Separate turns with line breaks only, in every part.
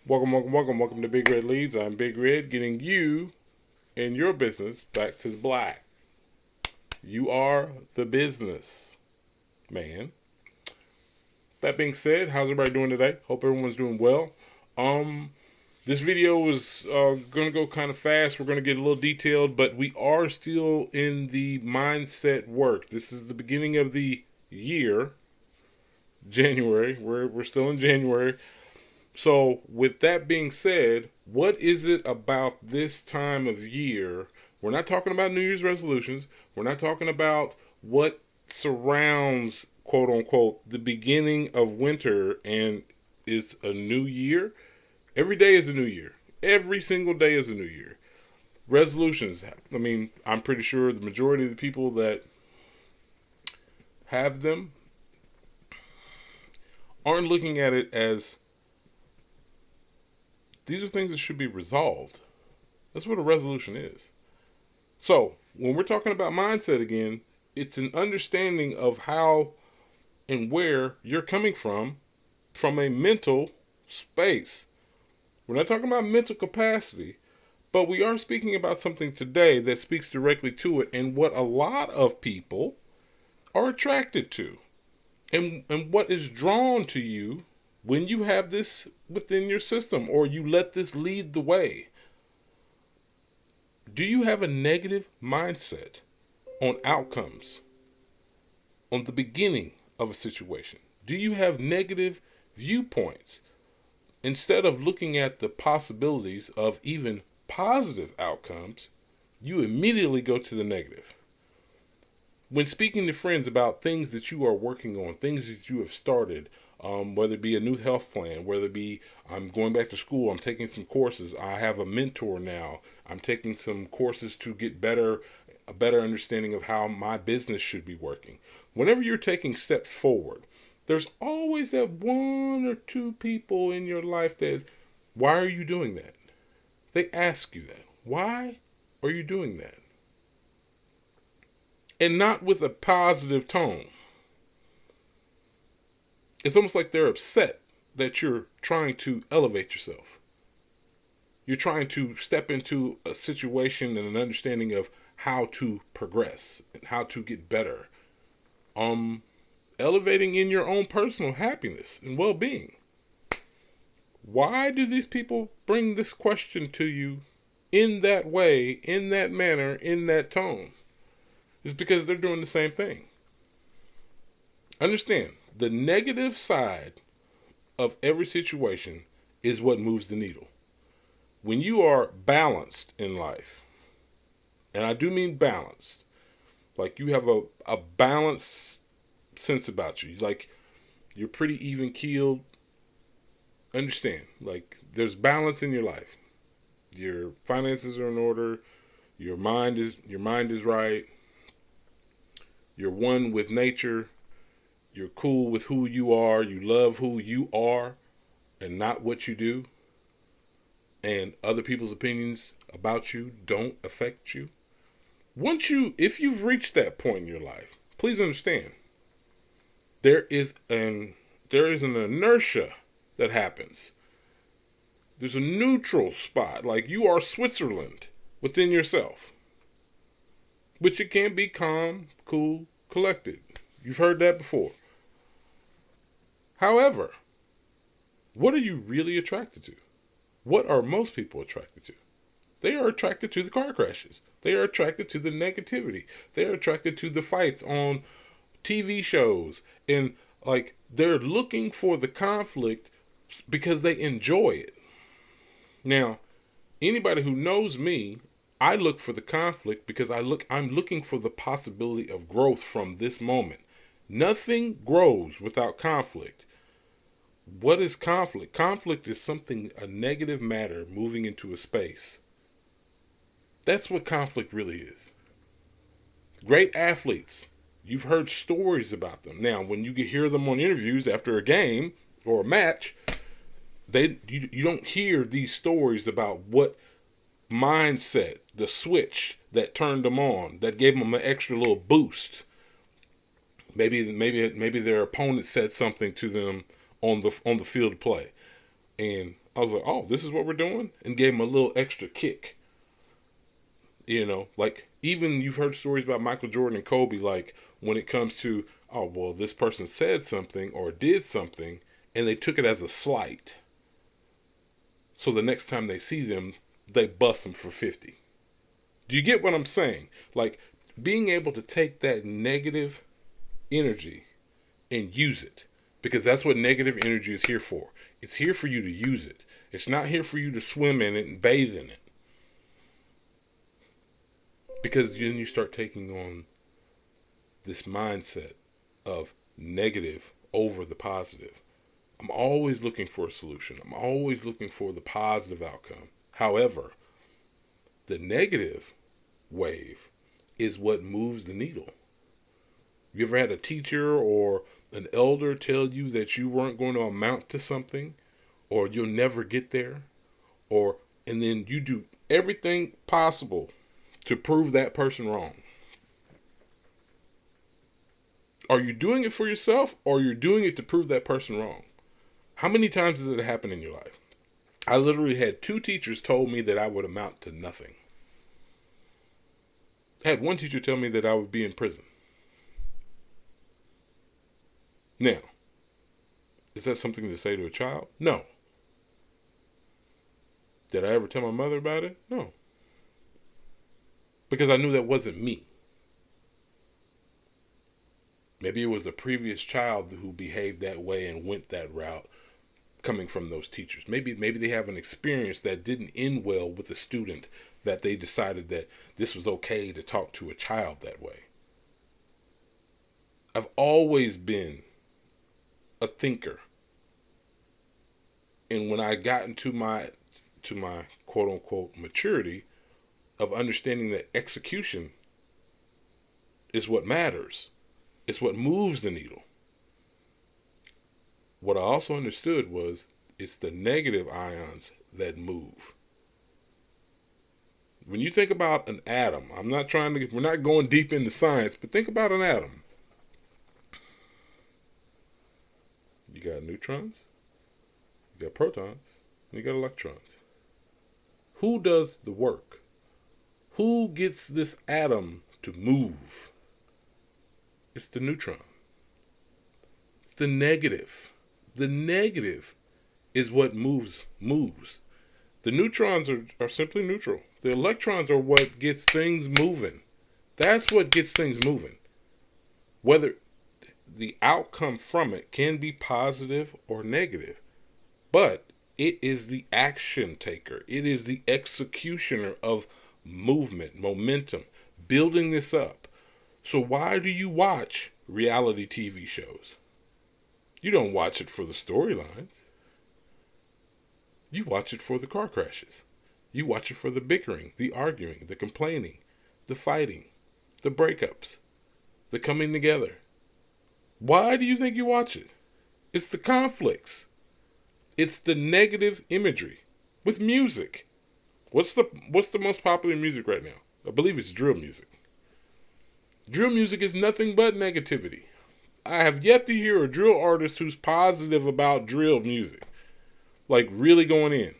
Welcome to Big Red Leads. I'm Big Red, getting you and your business back to the black. You are the business, man. That being said, how's everybody doing today? Hope everyone's doing well. Um, this video is gonna go kind of fast. We're gonna get a little detailed, but we are still in the mindset work. This is the beginning of the year, January. We're still in January. So, with that being said, what is it about this time of year? We're not talking about New Year's resolutions. We're not talking about what surrounds, quote unquote, the beginning of winter and is a new year. Every day is a new year. Every single day is a new year. Resolutions. I mean, I'm pretty sure the majority of the people that have them aren't looking at it as these are things that should be resolved. That's what a resolution is. So, when we're talking about mindset again, it's an understanding of how and where you're coming from a mental space. We're not talking about mental capacity, but we are speaking about something today that speaks directly to it and what a lot of people are attracted to. And what is drawn to you when you have this within your system or you let this lead the way. Do you have a negative mindset on outcomes, on the beginning of a situation? Do you have negative viewpoints? Instead of looking at the possibilities of even positive outcomes, you immediately go to the negative. When speaking to friends about things that you are working on, things that you have started, whether it be a new health plan, whether it be I'm going back to school, I'm taking some courses, I have a mentor now, I'm taking some courses to get a better understanding of how my business should be working. Whenever you're taking steps forward, there's always that one or two people in your life that, why are you doing that? They ask you that. Why are you doing that? And not with a positive tone. It's almost like they're upset that you're trying to elevate yourself. You're trying to step into a situation and an understanding of how to progress and how to get better. Elevating in your own personal happiness and well-being. Why do these people bring this question to you in that way, in that manner, in that tone? It's because they're doing the same thing. Understand, the negative side of every situation is what moves the needle. When you are balanced in life, and I do mean balanced, like you have a balanced sense about you, like you're pretty even keeled. Understand, like there's balance in your life. Your finances are in order. Your mind is right. You're one with nature. You're cool with who you are. You love who you are and not what you do. And other people's opinions about you don't affect you. If you've reached that point in your life, please understand there is an inertia that happens. There's a neutral spot, like you are Switzerland within yourself, which it can be calm, cool, collected. You've heard that before. However, what are you really attracted to? What are most people attracted to? They are attracted to the car crashes. They are attracted to the negativity. They are attracted to the fights on TV shows. And like they're looking for the conflict because they enjoy it. Now, anybody who knows me, I look for the conflict because I'm looking for the possibility of growth from this moment. Nothing grows without conflict. What is conflict? Conflict is a negative matter moving into a space. That's what conflict really is. Great athletes, you've heard stories about them. Now, when you hear them on interviews after a game or a match, you don't hear these stories about what mindset, the switch that turned them on, that gave them an extra little boost. Maybe their opponent said something to them on the field of play, and I was like, oh, this is what we're doing? And gave him a little extra kick. Like even you've heard stories about Michael Jordan and Kobe, like when it comes to, oh, well, this person said something or did something and they took it as a slight. So the next time they see them, they bust them for 50. Do you get what I'm saying? Like being able to take that negative energy and use it, because that's what negative energy is here for. It's here for you to use it. It's not here for you to swim in it and bathe in it. Because then you start taking on this mindset of negative over the positive. I'm always looking for a solution. I'm always looking for the positive outcome. However, the negative wave is what moves the needle. You ever had a teacher or an elder tell you that you weren't going to amount to something, or you'll never get there, and then you do everything possible to prove that person wrong? Are you doing it for yourself, or you're doing it to prove that person wrong? How many times has it happened in your life? I literally had 2 teachers told me that I would amount to nothing. I had one teacher tell me that I would be in prison. Now, is that something to say to a child? No. Did I ever tell my mother about it? No. Because I knew that wasn't me. Maybe it was the previous child who behaved that way and went that route coming from those teachers. Maybe they have an experience that didn't end well with a student, that they decided that this was okay to talk to a child that way. I've always been a thinker. And when I got into my quote unquote maturity of understanding that execution is what matters, it's what moves the needle. What I also understood was it's the negative ions that move. When you think about an atom, we're not going deep into science, but think about an atom. You got neutrons, you got protons, and you got electrons. Who does the work? Who gets this atom to move? It's the neutron. It's the negative. The negative is what moves. The neutrons are simply neutral. The electrons are what gets things moving. That's what gets things moving. Whether the outcome from it can be positive or negative, but it is the action taker. It is the executioner of movement, momentum, building this up. So why do you watch reality TV shows? You don't watch it for the storylines. You watch it for the car crashes. You watch it for the bickering, the arguing, the complaining, the fighting, the breakups, the coming together. Why do you think you watch it? It's the conflicts. It's the negative imagery with music. What's the most popular music right now? I believe it's drill music. Drill music is nothing but negativity. I have yet to hear a drill artist who's positive about drill music. Like really going in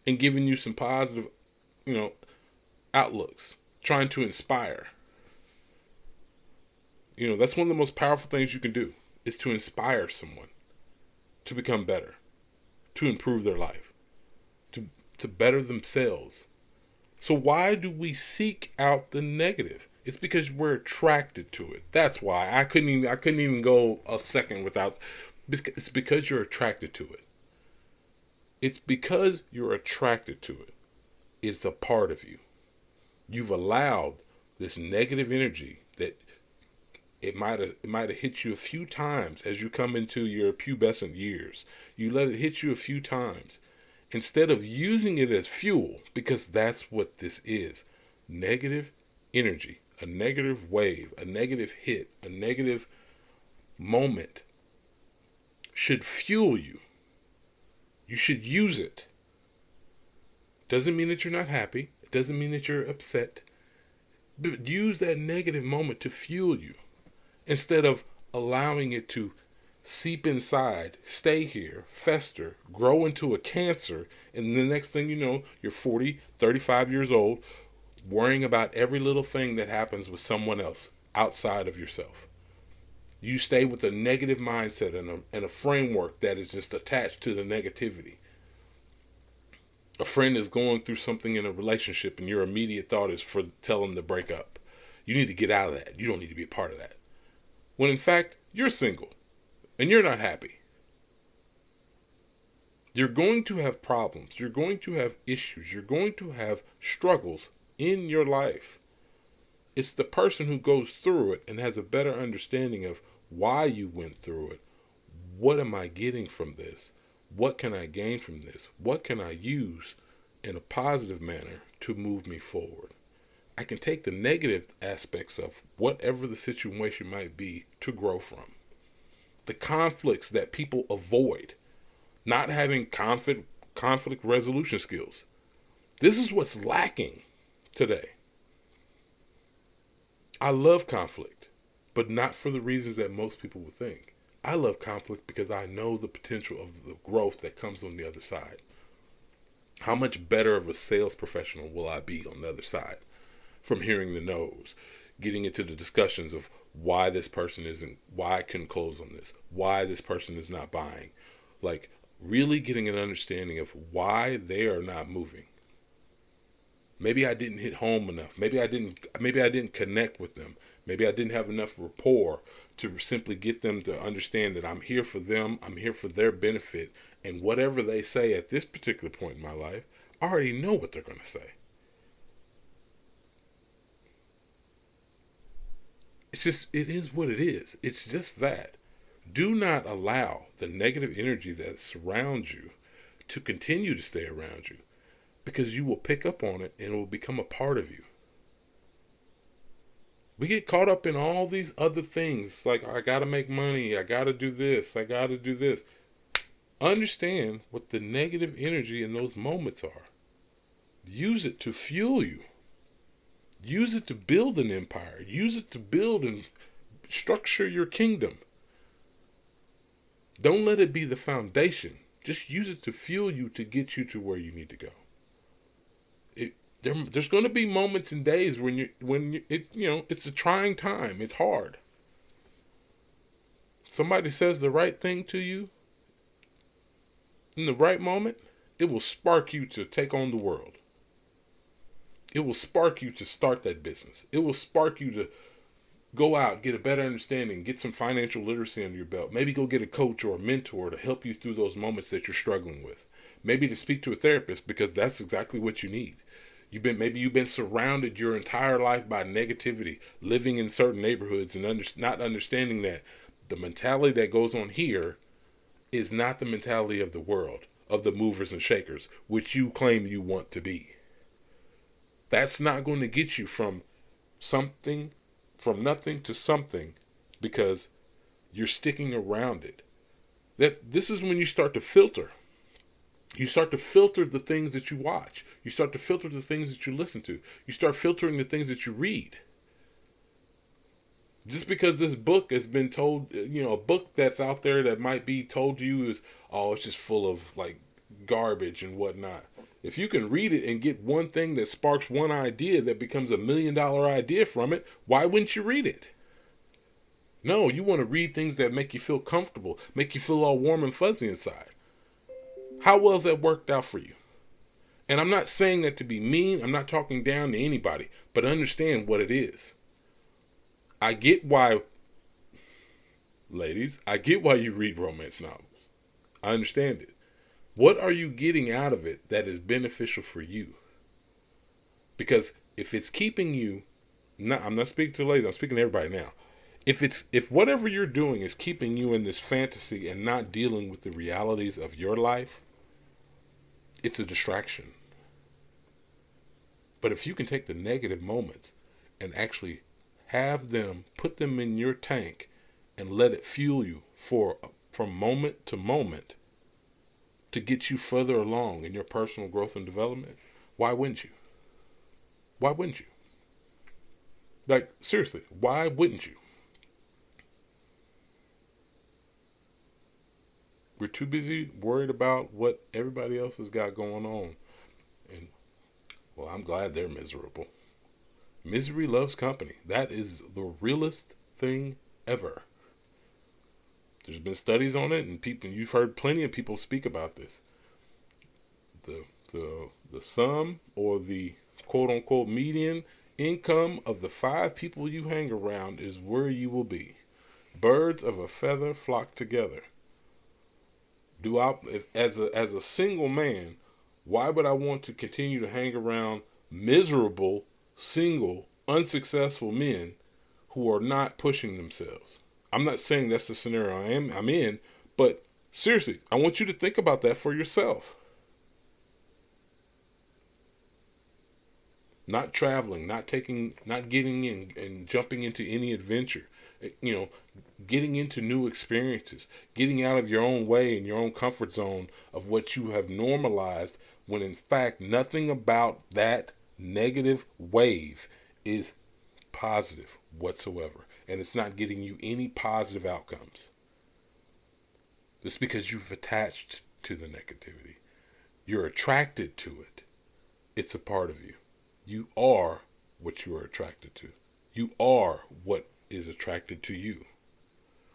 and giving you some positive, outlooks. Trying to inspire. That's one of the most powerful things you can do, is to inspire someone to become better, to improve their life, to better themselves. So why do we seek out the negative? It's because we're attracted to it. That's why I couldn't even go a second without. It's because you're attracted to it. It's because you're attracted to it. It's a part of you. You've allowed this negative energy that it might have hit you a few times as you come into your pubescent years. You let it hit you a few times instead of using it as fuel, because that's what this is. Negative energy, a negative wave, a negative hit, a negative moment should fuel you. You should use it. Doesn't mean that you're not happy. It doesn't mean that you're upset. But use that negative moment to fuel you instead of allowing it to seep inside, stay here, fester, grow into a cancer, and the next thing you know, you're 40, 35 years old, worrying about every little thing that happens with someone else outside of yourself. You stay with a negative mindset and a framework that is just attached to the negativity. A friend is going through something in a relationship, and your immediate thought is for tell them to break up. You need to get out of that. You don't need to be a part of that. When in fact, you're single and you're not happy. You're going to have problems. You're going to have issues. You're going to have struggles in your life. It's the person who goes through it and has a better understanding of why you went through it. What am I getting from this? What can I gain from this? What can I use in a positive manner to move me forward? I can take the negative aspects of whatever the situation might be to grow from. The conflicts that people avoid, not having conflict resolution skills. This is what's lacking today. I love conflict, but not for the reasons that most people would think. I love conflict because I know the potential of the growth that comes on the other side. How much better of a sales professional will I be on the other side from hearing the no's, getting into the discussions of why this person isn't, why I couldn't close on this, why this person is not buying. Like really getting an understanding of why they are not moving. Maybe I didn't hit home enough. Maybe I didn't connect with them. Maybe I didn't have enough rapport to simply get them to understand that I'm here for them, I'm here for their benefit, and whatever they say at this particular point in my life, I already know what they're going to say. It is what it is. It's just that. Do not allow the negative energy that surrounds you to continue to stay around you, because you will pick up on it and it will become a part of you. We get caught up in all these other things like I gotta make money, I gotta do this, I gotta do this. Understand what the negative energy in those moments are. Use it to fuel you. Use it to build an empire. Use it to build and structure your kingdom. Don't let it be the foundation. Just use it to fuel you to get you to where you need to go. There's going to be moments and days it's a trying time. It's hard. Somebody says the right thing to you in the right moment, it will spark you to take on the world. It will spark you to start that business. It will spark you to go out, get a better understanding, get some financial literacy under your belt. Maybe go get a coach or a mentor to help you through those moments that you're struggling with. Maybe to speak to a therapist, because that's exactly what you need. Maybe you've been surrounded your entire life by negativity, living in certain neighborhoods and not understanding that the mentality that goes on here is not the mentality of the world, of the movers and shakers, which you claim you want to be. That's not going to get you from nothing to something, because you're sticking around it. This is when you start to filter. You start to filter the things that you watch. You start to filter the things that you listen to. You start filtering the things that you read. Just because this book has been told, a book that's out there that might be told to you is, oh, it's just full of like garbage and whatnot. If you can read it and get one thing that sparks one idea that becomes $1 million idea from it, why wouldn't you read it? No, you want to read things that make you feel comfortable, make you feel all warm and fuzzy inside. How well has that worked out for you? And I'm not saying that to be mean. I'm not talking down to anybody, but understand what it is. I get why, ladies, you read romance novels. I understand it. What are you getting out of it that is beneficial for you? Because if it's keeping you, I'm not speaking to ladies, I'm speaking to everybody now. If whatever you're doing is keeping you in this fantasy and not dealing with the realities of your life, it's a distraction. But if you can take the negative moments and actually put them in your tank and let it fuel you from moment to moment to get you further along in your personal growth and development, why wouldn't you? Why wouldn't you? Like, seriously, why wouldn't you? We're too busy worried about what everybody else has got going on. And, well, I'm glad they're miserable. Misery loves company. That is the realest thing ever. There's been studies on it, and you've heard plenty of people speak about this. The sum, or the quote unquote median income of the 5 people you hang around is where you will be. Birds of a feather flock together. As a single man, why would I want to continue to hang around miserable, single, unsuccessful men who are not pushing themselves? I'm not saying that's the scenario I'm in, but seriously, I want you to think about that for yourself. Not traveling, not getting in and jumping into any adventure, getting into new experiences, getting out of your own way and your own comfort zone of what you have normalized, when in fact nothing about that negative wave is positive whatsoever, and it's not getting you any positive outcomes. It's because you've attached to the negativity. You're attracted to it. It's a part of you. You are what you are attracted to. You are what is attracted to you.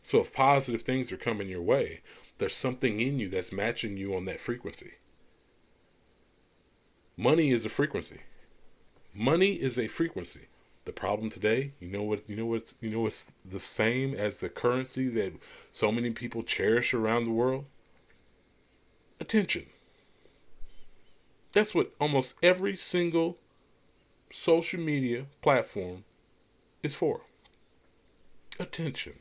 So if positive things are coming your way, there's something in you that's matching you on that frequency. Money is a frequency. Money is a frequency. The problem today, what's the same as the currency that so many people cherish around the world? Attention. That's what almost every single social media platform is for. Attention.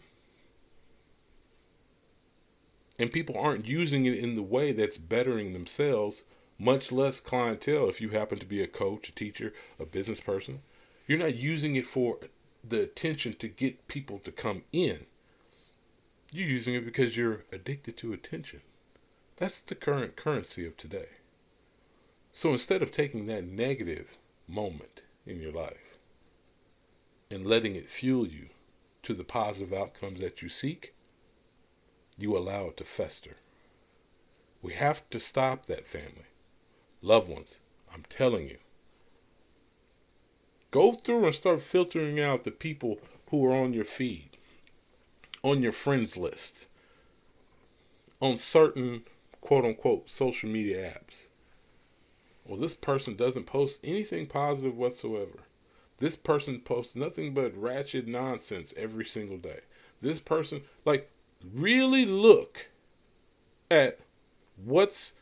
And people aren't using it in the way that's bettering themselves, much less clientele. If you happen to be a coach, a teacher, a business person, you're not using it for the attention to get people to come in. You're using it because you're addicted to attention. That's the current currency of today. So instead of taking that negative moment in your life and letting it fuel you to the positive outcomes that you seek, you allow it to fester. We have to stop that, family. Loved ones, I'm telling you. Go through and start filtering out the people who are on your feed, on your friends list, on certain quote-unquote social media apps. Well, this person doesn't post anything positive whatsoever. This person posts nothing but ratchet nonsense every single day. This person, really look at what's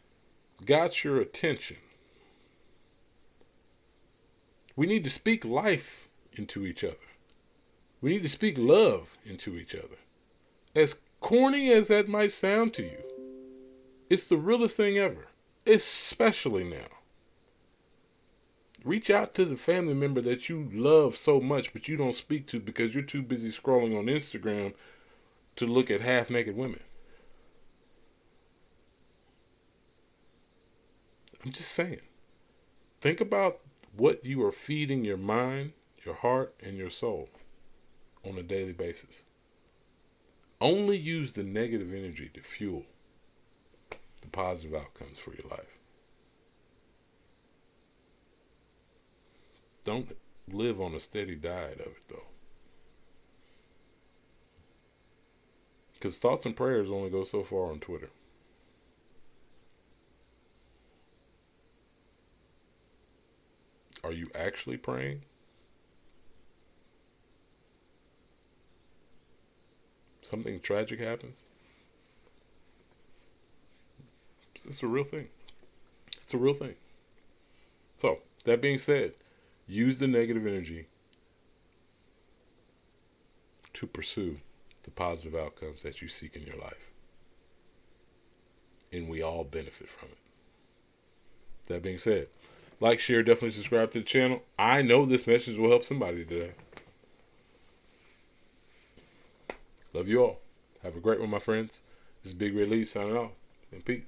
got your attention. We need to speak life into each other. We need to speak love into each other. As corny as that might sound to you, it's the realest thing ever, especially now. Reach out to the family member that you love so much but you don't speak to because you're too busy scrolling on Instagram to look at half-naked women. I'm just saying. Think about what you are feeding your mind, your heart, and your soul on a daily basis. Only use the negative energy to fuel the positive outcomes for your life. Don't live on a steady diet of it, though. Because thoughts and prayers only go so far on Twitter. Are you actually praying? Something tragic happens? It's a real thing. It's a real thing. So, that being said, use the negative energy to pursue the positive outcomes that you seek in your life. And we all benefit from it. That being said, like, share, definitely subscribe to the channel. I know this message will help somebody today. Love you all. Have a great one, my friends. This is Big Red Lee signing off. And peace.